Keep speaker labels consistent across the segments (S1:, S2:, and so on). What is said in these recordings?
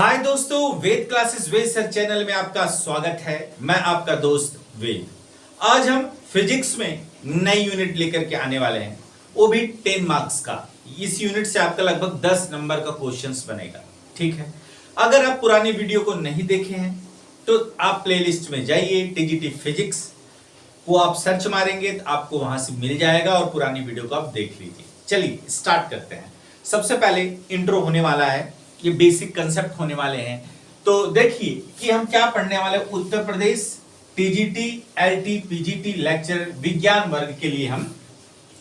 S1: हाय दोस्तों, वेद क्लासेस वेद sir channel में आपका स्वागत है। मैं आपका दोस्त वेद। आज हम फिजिक्स में नई यूनिट लेकर के आने वाले हैं, वो भी 10 मार्क्स का। इस यूनिट से आपका लगभग 10 नंबर का क्वेश्चंस बनेगा। ठीक है, अगर आप पुरानी वीडियो को नहीं देखे हैं तो आप प्लेलिस्ट में जाइए, टीजीटी फिजिक्स को आप सर्च मारेंगे तो आपको वहां से मिल जाएगा और पुरानी वीडियो को आप देख लीजिए। चलिए स्टार्ट करते हैं। सबसे पहले इंट्रो होने वाला है, ये बेसिक कंसेप्ट होने वाले हैं। तो देखिए कि हम क्या पढ़ने वाले। Uttar Pradesh TGT LT PGT lecture विज्ञान वर्ग के लिए हम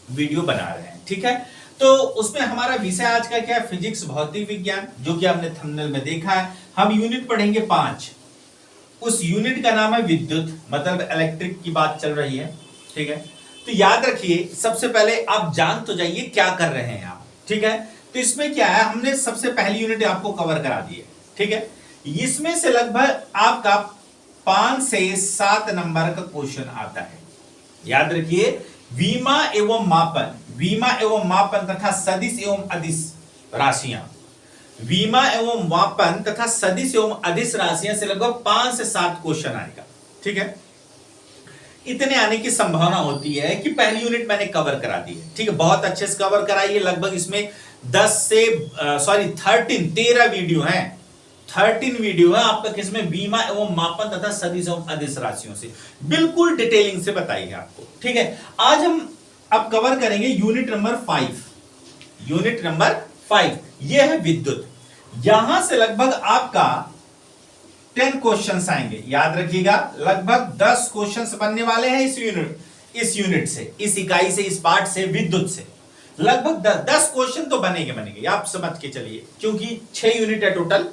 S1: वीडियो बना रहे हैं। ठीक है, तो उसमें हमारा विषय आज का क्या है? फिजिक्स भौतिक विज्ञान, जो कि हमने थंबनेल में देखा है। हम यूनिट पढ़ेंगे 5। उस यूनिट का नाम है विद्युत, मतलब इलेक्ट्रिक की बात चल रही है। ठीक है, तो याद रखिए, सबसे पहले आप जान तो जाइए क्या कर रहे हैं आप। ठीक है, तो इसमें क्या है, हमने सबसे पहली यूनिट आपको कवर करा दी है। ठीक है, इसमें से लगभग आपका 5 से 7 नंबर का क्वेश्चन आता है। याद रखिए, विमा एवं मापन तथा सदिश एवं अदिश राशियां, विमा एवं मापन तथा सदिश एवं अदिश राशियां से लगभग 5 से 7 क्वेश्चन आएगा। ठीक है, इतने आने की संभावना होती है कि पहली यूनिट मैंने कवर करा दी है। ठीक है, बहुत अच्छे से कवर कराई है। लगभग इसमें 13 वीडियो हैं। 13 वीडियो है आपका, किसमें? बीमा एवं मापन तथा सदिश एवं अदिश राशियों से बिल्कुल डिटेलिंग से बताई है आपको। ठीक है, आज हम अब कवर करेंगे यूनिट नंबर 5। यूनिट नंबर 5 ये है विद्युत। यहां से लगभग आपका 10 क्वेश्चंस आएंगे। याद रखिएगा, लगभग 10 क्वेश्चंस बनने वाले हैं इस यूनिट से, इस इकाई से, इस पार्ट से, विद्युत से। लगभग 10 क्वेश्चन तो बनेंगे, आप समझ के चलिए, क्योंकि 6 यूनिट है टोटल।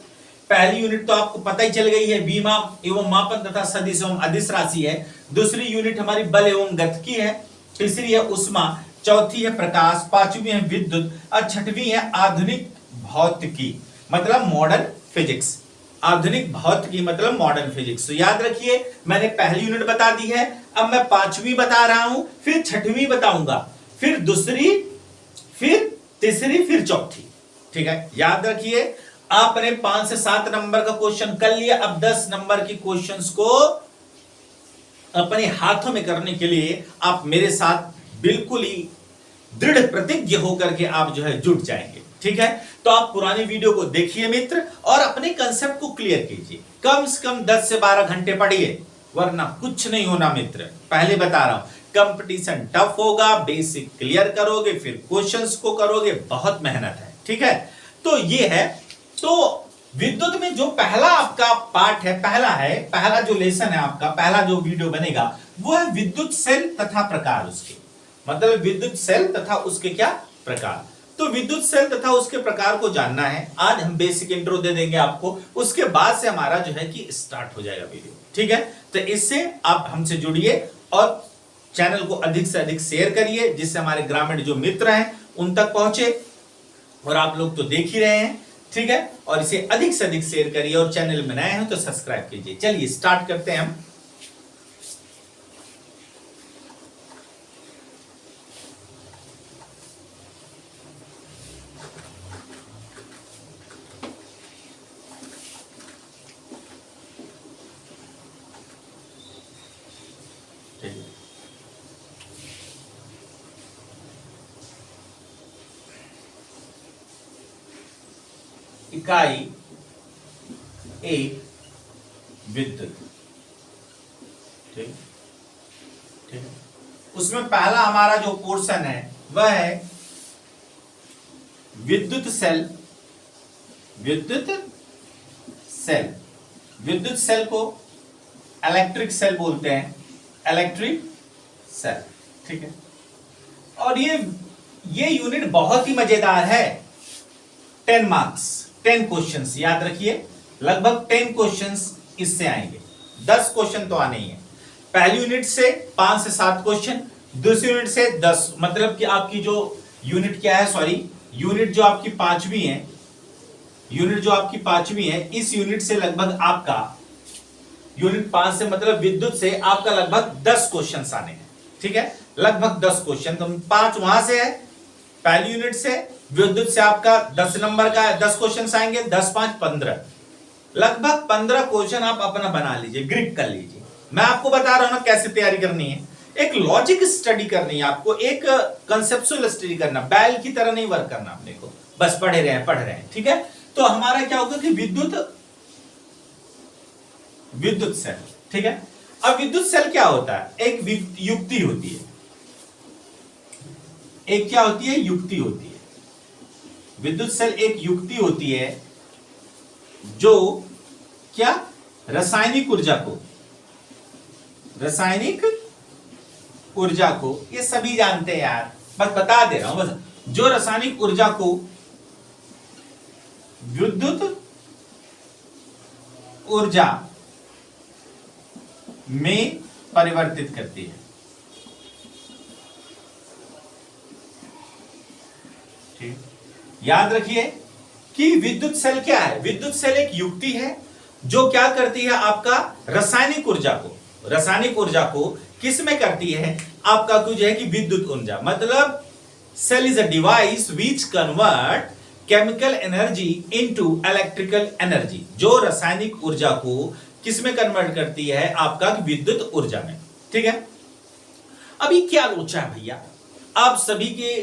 S1: पहली यूनिट तो आपको पता ही चल गई है, बीमा एवं मापन तथा सदिश एवं अदिश राशि है। दूसरी यूनिट हमारी बल एवं गतिकी है। तीसरी है उष्मा, चौथी है प्रकाश, पांचवी है विद्युत और छठवीं है आधुनिक भौतिकी, मतलब मॉडर्न फिजिक्स। आधुनिक भौतिकी मतलब मॉडर्न फिजिक्स। तो याद रखिए, मैंने पहली यूनिट बता दी है, अब मैं 5वीं बता रहा हूं, फिर 6वीं बताऊंगा, फिर दूसरी, फिर तीसरी, फिर चौथी। ठीक है, याद रखिए, आपने 5 से 7 नंबर का क्वेश्चन कर लिया। अब 10 नंबर की क्वेश्चंस को अपने हाथों में करने के लिए आप मेरे साथ बिल्कुल ही दृढ़ प्रतिज्ञ होकर के आप जो है जुट जाएंगे। ठीक है, तो आप पुरानी वीडियो को देखिए मित्र, और अपने कंसेप्ट को क्लियर कीजिए। कम से कम 10 से 12 घंटे पढ़िए, वरना कुछ नहीं होना मित्र। पहले बता रहा हूं, कंपटीशन टफ होगा। बेसिक क्लियर करोगे, फिर क्वेश्चंस को करोगे, बहुत मेहनत है। ठीक है, तो ये है। तो विद्युत में जो पहला आपका पार्ट है, पहला जो लेसन है आपका, पहला जो वीडियो बनेगा वो है विद्युत सेल तथा प्रकार उसके, मतलब विद्युत सेल तथा उसके क्या प्रकार। तो विद्युत सेल तथा उसके प्रकार को जानना है। आज हम बेसिक इंट्रो दे देंगे आपको, उसके बाद से हमारा जो है कि स्टार्ट हो जाएगा वीडियो। ठीक है, तो इससे आप हमसे जुड़िए और चैनल को अधिक से अधिक शेयर करिए, जिससे हमारे ग्रामीण जो मित्र हैं उन तक पहुंचे। और आप लोग तो देख ही रहे हैं। ठीक है, और इसे अधिक से अधिक शेयर करिए, और चैनल में नए हैं तो सब्सक्राइब कीजिए। चलिए स्टार्ट करते हैं हम। इकाई 1 विद्युत। ठीक ठीक, उसमें पहला हमारा जो पोर्शन है वह है विद्युत सेल। विद्युत सेल, विद्युत सेल को इलेक्ट्रिक सेल बोलते हैं, इलेक्ट्रिक सेल। ठीक है, और ये यूनिट बहुत ही मजेदार है। 10 मार्क्स, 10 क्वेश्चंस, याद रखिए, लगभग 10 क्वेश्चंस इससे आएंगे। 10 क्वेश्चन तो आने ही है। पहली यूनिट से 5 से 7 क्वेश्चन, दूसरी यूनिट से 10, मतलब कि आपकी जो यूनिट क्या है, सॉरी, यूनिट जो आपकी 5वीं है, इस यूनिट से लगभग आपका यूनिट 5 से मतलब विद्युत से आपका लगभग 10 क्वेश्चंस आने हैं। ठीक है, लगभग 10 क्वेश्चन। तो 5 वहां से है, पहली यूनिट से, विद्युत से आपका 10 नंबर का 10 क्वेश्चन आएंगे, 10 5 15, लगभग 15 क्वेश्चन आप अपना बना लीजिए, ग्रिप कर लीजिए। मैं आपको बता रहा हूं ना कैसे तैयारी करनी है। एक लॉजिक स्टडी करनी है आपको, एक कंसेप्चुअल स्टडी करना, बैल की तरह नहीं वर्क करना अपने को, बस पढ़ रहे हैं, ठीक है। तो हमारा क्या होगा कि विद्युत सेल, ठीक है। अब विद्युत सेल क्या होता है, एक युक्ति होती है, एक क्या होती है, युक्ति होती है। विद्युत सेल एक युक्ति होती है जो क्या, रासायनिक ऊर्जा को, ये सभी जानते हैं यार, बस बता दे रहा हूं, बस जो रासायनिक ऊर्जा को विद्युत ऊर्जा में परिवर्तित करती है, ठीक। याद रखिए कि विद्युत सेल क्या है, विद्युत सेल एक युक्ति है जो क्या करती है, आपका रासायनिक ऊर्जा को किस में करती है, आपका कुछ है कि विद्युत ऊर्जा, मतलब cell is a device which convert chemical energy into electrical energy, जो रासायनिक ऊर्जा को किस में कन्वर्ट करती है, आपका विद्युत ऊर्जा में, ठीक है। अभी क्या लोचा है भैया, आप सभी के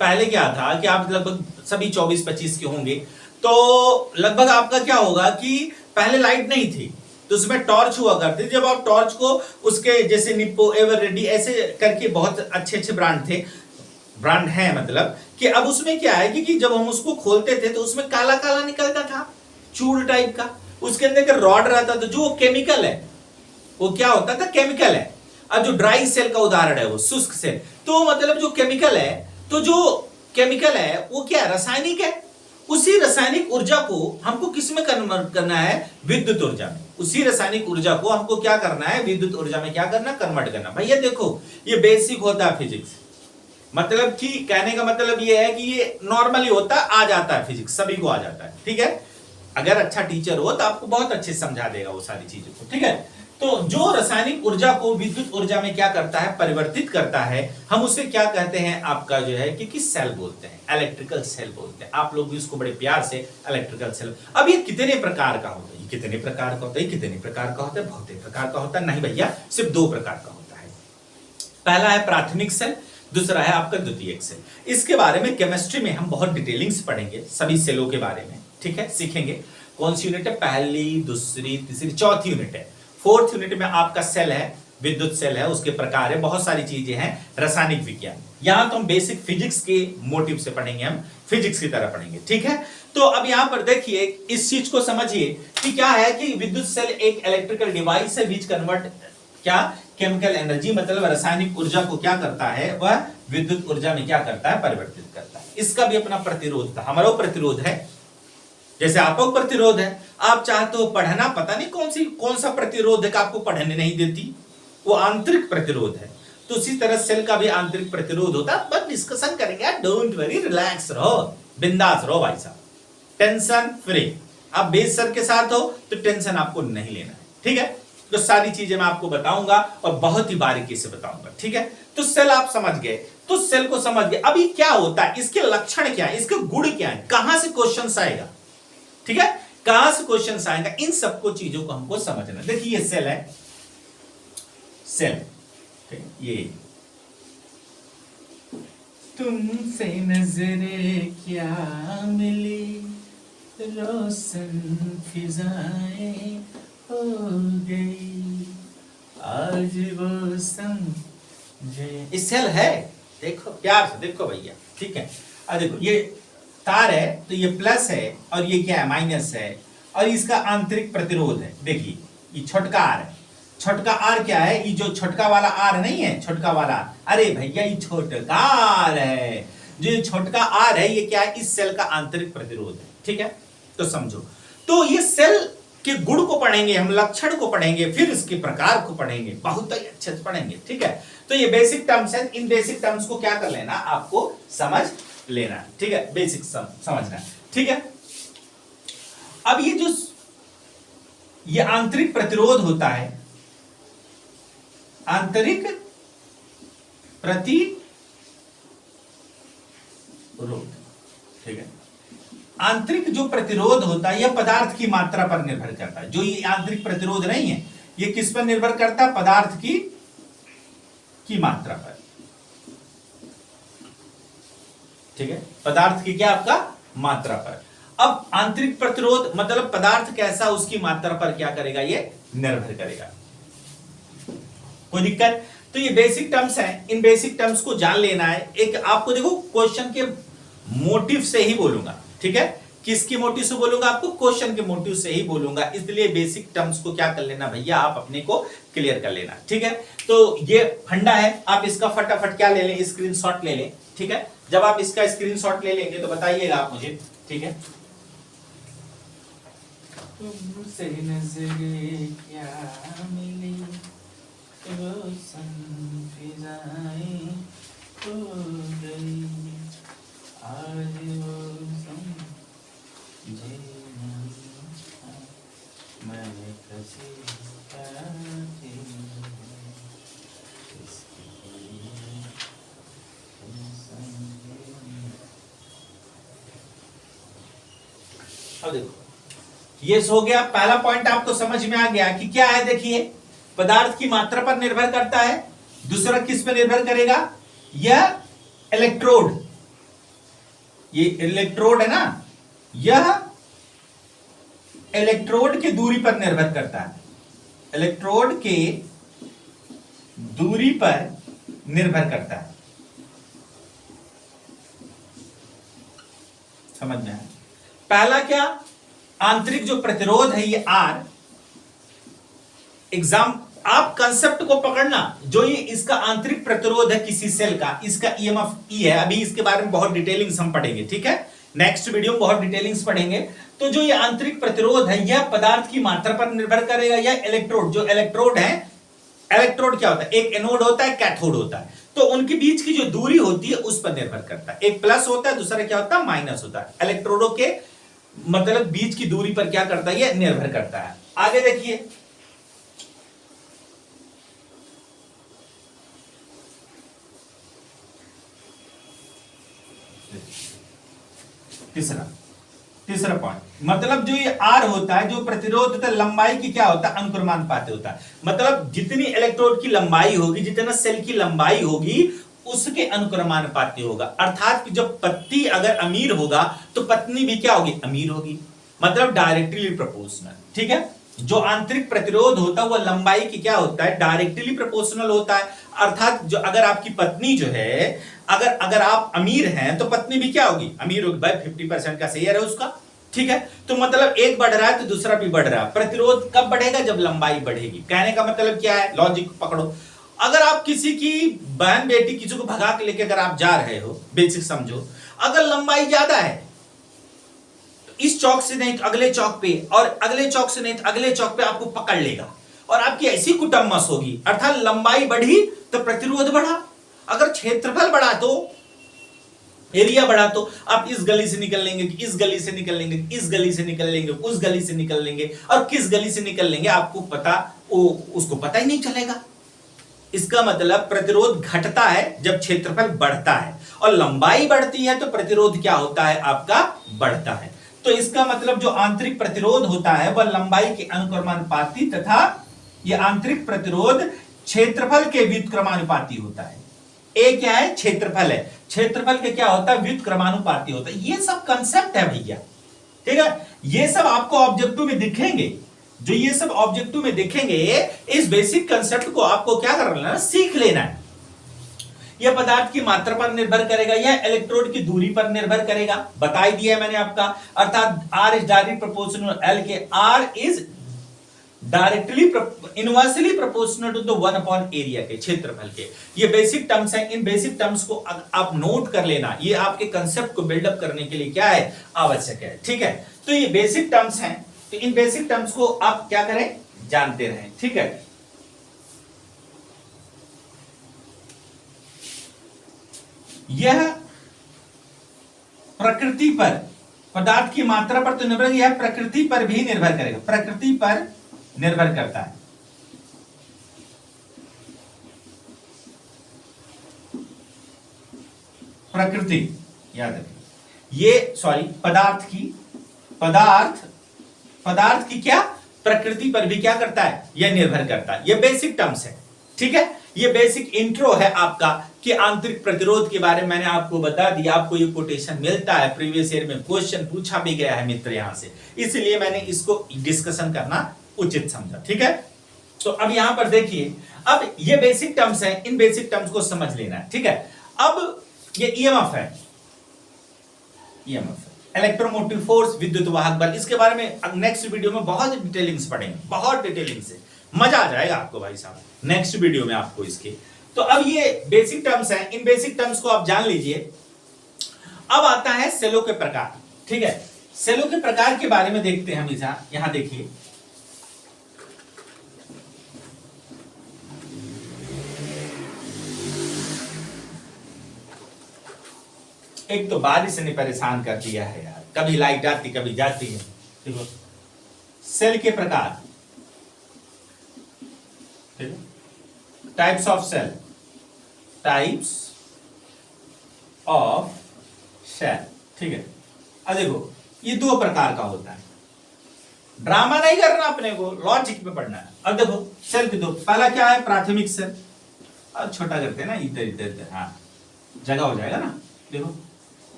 S1: पहले क्या था कि आप लगभग सभी 24-25 के होंगे, तो लगभग आपका क्या होगा कि पहले लाइट नहीं थी तो उसमें टॉर्च हुआ करती, जब आप टॉर्च को उसके जैसे निप्पो, एवर रेडी ऐसे करके बहुत अच्छे अच्छे ब्रांड है, मतलब कि अब उसमें क्या है कि जब हम उसको खोलते थे तो उसमें काला काला निकलता था, चूड़ टाइप का, उसके अंदर एक रॉड रहता था, जो केमिकल है, वो क्या होता था, केमिकल है। अब जो ड्राई सेल का उदाहरण है वो शुष्क सेल, तो मतलब जो केमिकल है, तो जो केमिकल है वो क्या, रासायनिक है। उसी रासायनिक ऊर्जा को हमको किस में कन्वर्ट करना है, विद्युत ऊर्जा में। उसी रासायनिक ऊर्जा को हमको क्या करना है, विद्युत ऊर्जा में क्या करना, कन्वर्ट करना। भैया देखो ये बेसिक होता है फिजिक्स, मतलब कि कहने का मतलब ये है कि ये नॉर्मली होता है, आ जाता है, फिजिक्स सभी को आ जाता है, ठीक है। अगर अच्छा टीचर हो तो आपको बहुत अच्छे से समझा देगा वो सारी चीजों को, ठीक है। तो जो रासायनिक ऊर्जा को विद्युत ऊर्जा में क्या करता है, परिवर्तित करता है, हम उसे क्या कहते हैं, आपका जो है कि सेल बोलते हैं, इलेक्ट्रिकल सेल बोलते हैं। आप लोग भी उसको बड़े प्यार से इलेक्ट्रिकल सेल। अब ये कितने प्रकार का होता है, ये कितने प्रकार का होता है, कितने प्रकार का होता है, बहुत प्रकार का होता है, नहीं भैया सिर्फ 2 प्रकार का होता है। पहला है प्राथमिक सेल, दूसरा है आपका द्वितीयक सेल। इसके बारे में केमिस्ट्री में हम बहुत डिटेलिंग से पढ़ेंगे, सभी सेलों के बारे में, ठीक है, सीखेंगे। कौन सी यूनिट है, पहली, दूसरी, तीसरी, चौथी यूनिट है। 4th यूनिट में आपका सेल है, विद्युत सेल है, उसके प्रकार है, बहुत सारी चीजें हैं, रासायनिक विज्ञान। यहां तो हम बेसिक फिजिक्स के मोटिव से पढ़ेंगे, हम फिजिक्स की तरह पढ़ेंगे, ठीक है। तो अब यहां पर देखिए, इस चीज को समझिए कि क्या है कि विद्युत सेल एक इलेक्ट्रिकल डिवाइस है विच कन्वर्ट क्या, केमिकल एनर्जी, मतलब रासायनिक ऊर्जा को क्या करता है, वह विद्युत ऊर्जा में क्या करता है, परिवर्तित करता है। इसका भी अपना प्रतिरोध था, हमारा प्रतिरोध है, जैसे आपको प्रतिरोध है। आप चाहते हो पढ़ना, पता नहीं कौन सा प्रतिरोध है आपको पढ़ने नहीं देती, वो आंतरिक प्रतिरोध है। तो उसी तरह सेल का भी आंतरिक प्रतिरोध होता है, बस डिस्कशन करेंगे, डोंट वरी, रिलैक्स रहो, बिंदास रहो भाई साहब, टेंशन फ्री। आप बेस सर के साथ हो तो टेंशन आपको नहीं लेना है, ठीक है। तो सारी चीजें मैं आपको बताऊंगा और बहुत ही बारीकी से बताऊंगा, ठीक है। तो सेल आप समझ गए, तो सेल को समझ गए। अभी क्या होता है, इसके लक्षण क्या है, इसके गुण क्या है, कहां से क्वेश्चन आएगा, ठीक है, कहां से क्वेश्चन आएगा, इन सबको चीजों को हमको समझना। देखिए ये सेल है, सेल, ठीक है, ये तुमसे नजरे क्या मिली, रोशन फिजाएं हो गई, आज वो समझे। ये सेल है, देखो प्यार से देखो भैया, ठीक है। अब देखो ये तार है, तो ये प्लस है और ये क्या है, माइनस है, और इसका आंतरिक प्रतिरोध है। देखिए ये छोटका आर है, छोटका आर क्या है, ये जो छोटका वाला आर नहीं है, छोटका वाला, अरे भैया ये छोटका आर है, जो छोटका आर है ये क्या है, इस सेल का आंतरिक प्रतिरोध है, ठीक है। तो समझो, तो ये सेल के गुण को पढ़ेंगे हम, लक्षण को पढ़ेंगे, फिर इसके प्रकार को पढ़ेंगे, बहुत ही अच्छे से पढ़ेंगे, ठीक है। तो ये बेसिक टर्म्स है, इन बेसिक टर्म्स को क्या कर लेना, आपको समझ लेना, ठीक है, बेसिक समझना, ठीक है। अब ये आंतरिक प्रतिरोध होता है, आंतरिक प्रतिरोध, ठीक है। आंतरिक जो प्रतिरोध होता है यह पदार्थ की मात्रा पर निर्भर करता है। जो ये आंतरिक प्रतिरोध नहीं है ये किस पर निर्भर करता है? पदार्थ की मात्रा पर। ठीक है, पदार्थ की क्या? आपका मात्रा पर। अब आंतरिक प्रतिरोध मतलब पदार्थ कैसा उसकी मात्रा पर क्या करेगा? ये निर्भर करेगा। कोई दिक्कत? तो ये बेसिक टर्म्स हैं, इन बेसिक टर्म्स को जान लेना है। एक आपको देखो क्वेश्चन के मोटिव से ही बोलूंगा, ठीक है? किसकी मोटिव से बोलूंगा? आपको क्वेश्चन के मोटिव से ही बोलूंगा, इसलिए बेसिक टर्म्स को क्या कर लेना भैया, आप अपने को क्लियर कर लेना। ठीक है, तो ये फंडा है, आप इसका फटाफट क्या ले लें? स्क्रीनशॉट ले लें। ठीक है, जब आप इसका स्क्रीनशॉट ले लेंगे तो बताइएगा आप मुझे। ठीक है, तुमसे नजरें क्या मिली रोशन फिजाएं हो गई, आज वो समझे मैंने कसी अब देखो ये हो गया पहला पॉइंट, आपको समझ में आ गया कि क्या है? देखिए, पदार्थ की मात्रा पर निर्भर करता है। दूसरा किस पर निर्भर करेगा? यह इलेक्ट्रोड, ये इलेक्ट्रोड है ना, यह इलेक्ट्रोड की दूरी पर निर्भर करता है। इलेक्ट्रोड के दूरी पर निर्भर करता है। समझ में आया? पहला क्या? आंतरिक जो प्रतिरोध है ये आर। एग्जाम आप कंसेप्ट को पकड़ना, जो ये इसका आंतरिक प्रतिरोध है किसी सेल का, इसका ईएमएफ ई है। अभी इसके बारे में बहुत डिटेलिंग्स हम पढ़ेंगे। ठीक है, नेक्स्ट वीडियो में बहुत डिटेलिंग्स पढ़ेंगे। तो जो ये आंतरिक प्रतिरोध है यह पदार्थ की मात्रा पर निर्भर करेगा। यह इलेक्ट्रोड, जो इलेक्ट्रोड है, इलेक्ट्रोड क्या होता है? एक एनोड होता है, कैथोड होता है। तो उनके बीच की जो दूरी होती है उस पर निर्भर करता है। एक प्लस होता है, दूसरा क्या होता है? माइनस होता है। इलेक्ट्रोडों के मतलब बीच की दूरी पर क्या करता है? ये निर्भर करता है। आगे देखिए, तीसरा पॉइंट, मतलब जो ये आर होता है, जो प्रतिरोध होता है, लंबाई की क्या होता है? अनुक्रमानुपाती होता है। मतलब जितनी इलेक्ट्रोड की लंबाई होगी, जितना सेल की लंबाई होगी, उसके अनुक्रमानुपाती होगा। अर्थात कि जब पति अगर अमीर होगा तो पत्नी भी क्या होगी? अमीर होगी। मतलब डायरेक्टली प्रोपोर्शनल। ठीक है, जो आंतरिक प्रतिरोध होता है वह लंबाई की क्या होता है? डायरेक्टली प्रोपोर्शनल होता है। अर्थात जो अगर आपकी पत्नी जो है, अगर आप अमीर हैं तो पत्नी भी क्या होगी? अमीर होगी। भाई 50% का शेयर है उसका। ठीक है, तो मतलब एक बढ़ रहा है तो दूसरा भी बढ़ रहा है। प्रतिरोध कब बढ़ेगा? जब लंबाई बढ़ेगी। कहने का मतलब क्या है? लॉजिक पकड़ो। अगर आप किसी की बहन बेटी किसी को भगा के लेके अगर आप जा रहे हो, बेसिक समझो, अगर लंबाई ज्यादा है तो इस चौक से नहीं तो अगले चौक पे, और अगले चौक से नहीं तो अगले चौक पे आपको पकड़ लेगा और आपकी ऐसी कुटम्मस होगी। अर्थात लंबाई बढ़ी तो प्रतिरोध बढ़ा, अगर क्षेत्रफल बढ़ा तो, एरिया बढ़ा तो आप इस गली से निकल लेंगे, इस गली से निकल लेंगे, इस गली से निकल लेंगे, उस गली से निकल लेंगे, और किस गली से निकल लेंगे आपको पता, उसको पता ही नहीं चलेगा। इसका मतलब प्रतिरोध घटता है जब क्षेत्रफल बढ़ता है, और लंबाई बढ़ती है तो प्रतिरोध क्या होता है? आपका बढ़ता है। तो इसका मतलब जो आंतरिक प्रतिरोध होता है वह लंबाई के अनुक्रमानुपाती तथा यह आंतरिक प्रतिरोध क्षेत्रफल के व्युत्क्रमानुपाती होता है। ए क्या है? क्षेत्रफल है। क्षेत्रफल के क्या होता है? व्युत्क्रमानुपाती होता है। ये सब कंसेप्ट है भैया। ठीक है, ये सब आपको ऑब्जेक्टिव में दिखेंगे। जो ये सब ऑब्जेक्टिव में दिखेंगे, इस बेसिक कंसेप्ट को आपको क्या करना है? सीख लेना है। यह पदार्थ की मात्रा पर निर्भर करेगा, यह इलेक्ट्रोड की दूरी पर निर्भर करेगा। बता ही दिया मैंने आपका। अर्थात R is directly proportional L के, R is directly inversely proportional to the 1/, area के, क्षेत्रफल के। ये बेसिक टर्म्स हैं। इन बेसिक टर्म्स को आप नोट कर लेना। ये आपके कंसेप्ट को बिल्डअप करने के लिए क्या है? आवश्यक है। ठीक है, तो ये बेसिक टर्म्स हैं। तो इन बेसिक टर्म्स को आप क्या करें? जानते रहें। ठीक है, यह प्रकृति पर, पदार्थ की मात्रा पर तो निर्भर, यह प्रकृति पर भी निर्भर करेगा। प्रकृति पर निर्भर करता है। प्रकृति याद रखिए, ये सॉरी पदार्थ की क्या प्रकृति पर भी क्या करता है, यह निर्भर करता है। ये बेसिक टर्म्स है, ठीक है। ये बेसिक इंट्रो है आपका कि आंतरिक प्रतिरोध के बारे में मैंने आपको बता दिया। आपको ये कोटेशन मिलता है, प्रीवियस ईयर में क्वेश्चन पूछा भी गया है मित्र यहां से, इसलिए मैंने इसको डिस्कशन करना उचित समझा, ठीक है। तो अब यहां पर देखिए, अब ये बेसिक टर्म्स है, इन बेसिक टर्म्स को समझ लेना है, ठीक है। अब ये ईएमएफ है, इलेक्ट्रोमोटिव फोर्स, विद्युत वाहक बल। इसके बारे में नेक्स्ट वीडियो में बहुत डिटेलिंग से पढ़ेंगे, बहुत डिटेलिंग से, मजा आ जाएगा आपको भाई साहब नेक्स्ट वीडियो में आपको इसके। तो अब ये बेसिक टर्म्स हैं, इन बेसिक टर्म्स को आप जान लीजिए। अब आता है सेलों के प्रकार, ठीक है। सेलों के प्रकार के बारे में देखते हैं हमेशा। यहां देखिए, एक तो बारिश ने परेशान कर दिया है यार, कभी लाइट आती कभी जाती है। देखो सेल के प्रकार, types of cell, types of cell, ठीक है। अब देखो ये दो प्रकार का होता है, ड्रामा नहीं करना अपने को, लॉजिक में पढ़ना है। अब देखो सेल के दो, पहला क्या है, प्राथमिक सेल। अब छोटा करते हैं ना, इधर इधर, हाँ जगह हो जाएगा ना। देखो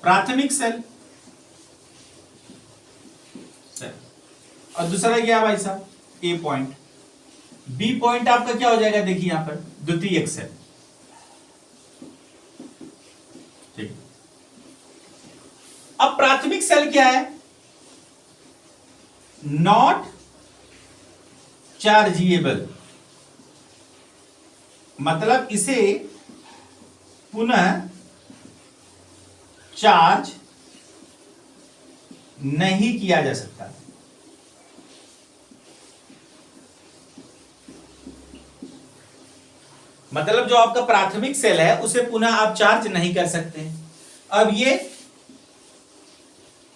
S1: प्राथमिक सेल, और दूसरा क्या भाई साहब, ए पॉइंट। बी पॉइंट आपका क्या हो जाएगा, देखिए यहां पर द्वितीयक सेल, ठीक। अब प्राथमिक सेल क्या है, नॉट चार्जिएबल, मतलब इसे पुनः चार्ज नहीं किया जा सकता। मतलब जो आपका प्राथमिक सेल है उसे पुनः आप चार्ज नहीं कर सकते। अब ये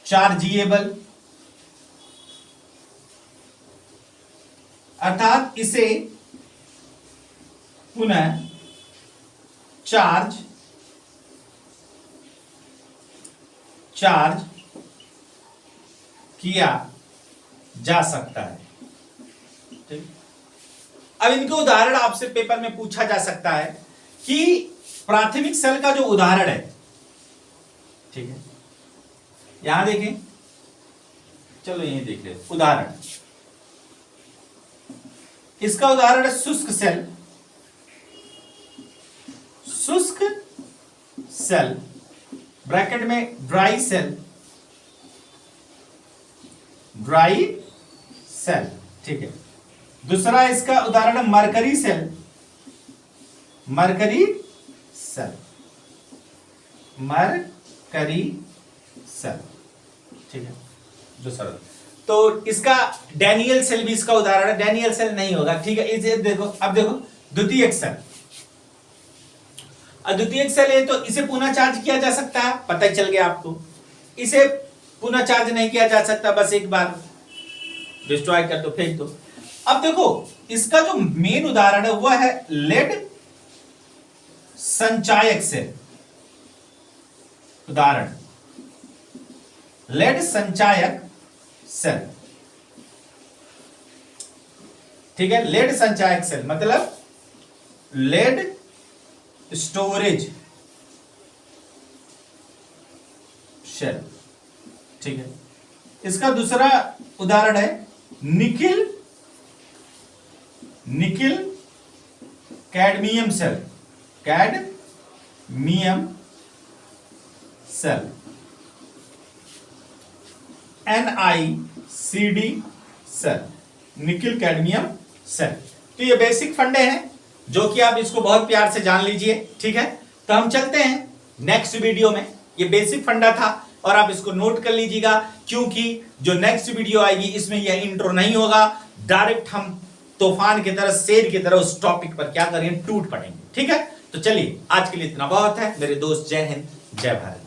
S1: चार्जिएबल, अर्थात इसे पुनः चार्ज किया जा सकता है, ठीक। अब इनके उदाहरण आपसे पेपर में पूछा जा सकता है कि प्राथमिक सेल का जो उदाहरण है, ठीक है, यहां देखें, चलो यही देख ले उदाहरण। इसका उदाहरण है शुष्क सेल, शुष्क सेल ब्रैकेट में ड्राई सेल, ड्राई सेल, ठीक है। दूसरा इसका उदाहरण है mercury cell, mercury cell, mercury cell, ठीक है। दूसरा तो इसका डैनियल सेल भी इसका उदाहरण है, डैनियल सेल नहीं होगा, ठीक है। इसे देखो, अब देखो द्वितीयक सेल, द्वितीयक सेल है तो इसे पुनः चार्ज किया जा सकता है, पता ही चल गया आपको। इसे पुनः चार्ज नहीं किया जा सकता, बस एक बार डिस्ट्रॉय कर दो, फेंक दो। अब देखो इसका जो मेन उदाहरण है वह है लेड संचायक सेल, उदाहरण लेड संचायक सेल, ठीक है। लेड संचायक सेल मतलब लेड स्टोरेज सेल, ठीक है। इसका दूसरा उदाहरण है nickel cadmium cell, cadmium cell, NiCd cell, nickel cadmium cell. तो ये बेसिक फंडे हैं जो कि आप इसको बहुत प्यार से जान लीजिए, ठीक है। तो हम चलते हैं नेक्स्ट वीडियो में। ये बेसिक फंडा था और आप इसको नोट कर लीजिएगा, क्योंकि जो नेक्स्ट वीडियो आएगी इसमें यह इंट्रो नहीं होगा, डायरेक्ट हम तूफान की तरह, शेर की तरह उस टॉपिक पर क्या करेंगे, टूट पड़ेंगे, ठीक है। तो चलिए आज के लिए इतना बहुत है मेरे दोस्त। जय हिंद, जय भारत।